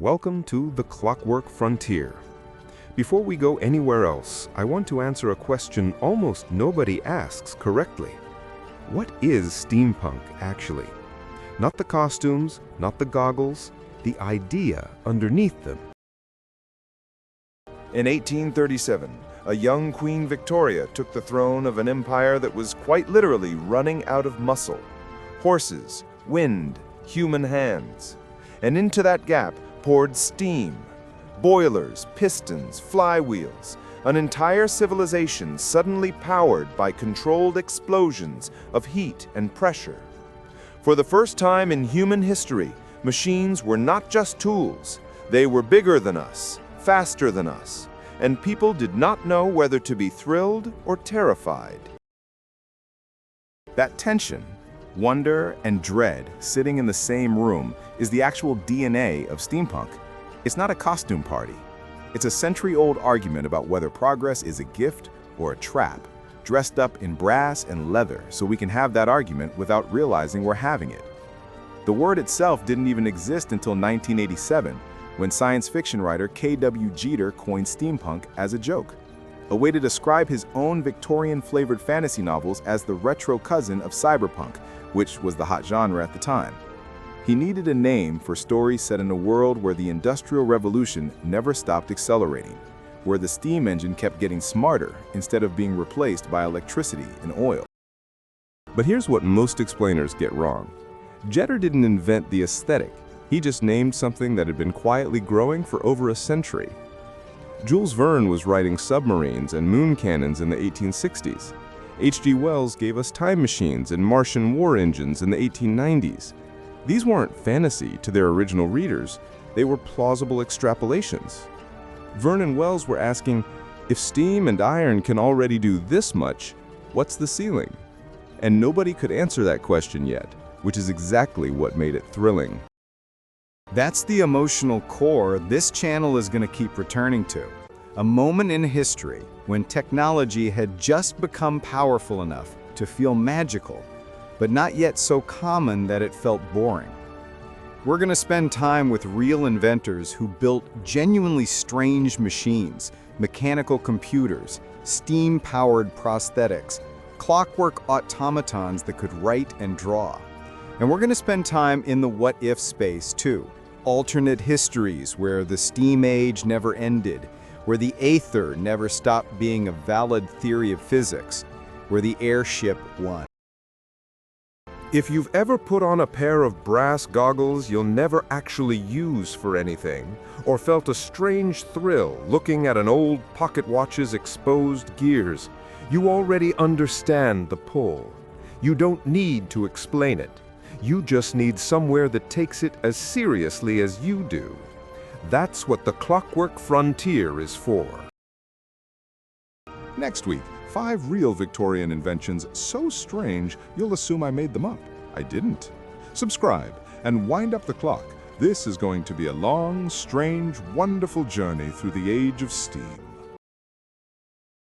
Welcome to the Clockwork Frontier. Before we go anywhere else, I want to answer a question almost nobody asks correctly. What is steampunk, actually? Not the costumes, not the goggles, the idea underneath them. In 1837, a young Queen Victoria took the throne of an empire that was quite literally running out of muscle. Horses, wind, human hands. And into that gap poured steam. Boilers, pistons, flywheels. An entire civilization suddenly powered by controlled explosions of heat and pressure. For the first time in human history, machines were not just tools. They were bigger than us, faster than us, and people did not know whether to be thrilled or terrified. That tension, wonder, and dread sitting in the same room is the actual DNA of steampunk. It's not a costume party. It's a century-old argument about whether progress is a gift or a trap, dressed up in brass and leather so we can have that argument without realizing we're having it. The word itself didn't even exist until 1987, when science fiction writer K.W. Jeter coined steampunk as a joke, a way to describe his own Victorian-flavored fantasy novels as the retro cousin of cyberpunk, which was the hot genre at the time. He needed a name for stories set in a world where the Industrial Revolution never stopped accelerating, where the steam engine kept getting smarter instead of being replaced by electricity and oil. But here's what most explainers get wrong. Jeter didn't invent the aesthetic. He just named something that had been quietly growing for over a century. Jules Verne was writing submarines and moon cannons in the 1860s. H.G. Wells gave us time machines and Martian war engines in the 1890s. These weren't fantasy to their original readers, they were plausible extrapolations. Verne and Wells were asking, if steam and iron can already do this much, what's the ceiling? And nobody could answer that question yet, which is exactly what made it thrilling. That's the emotional core this channel is going to keep returning to. A moment in history when technology had just become powerful enough to feel magical, but not yet so common that it felt boring. We're going to spend time with real inventors who built genuinely strange machines, mechanical computers, steam-powered prosthetics, clockwork automatons that could write and draw. And we're going to spend time in the what-if space too. Alternate histories where the steam age never ended, where the aether never stopped being a valid theory of physics, where the airship won. If you've ever put on a pair of brass goggles you'll never actually use for anything, or felt a strange thrill looking at an old pocket watch's exposed gears, you already understand the pull. You don't need to explain it. You just need somewhere that takes it as seriously as you do. That's what the Clockwork Frontier is for. Next week, 5 real Victorian inventions so strange you'll assume I made them up. I didn't. Subscribe and wind up the clock. This is going to be a long, strange, wonderful journey through the age of steam.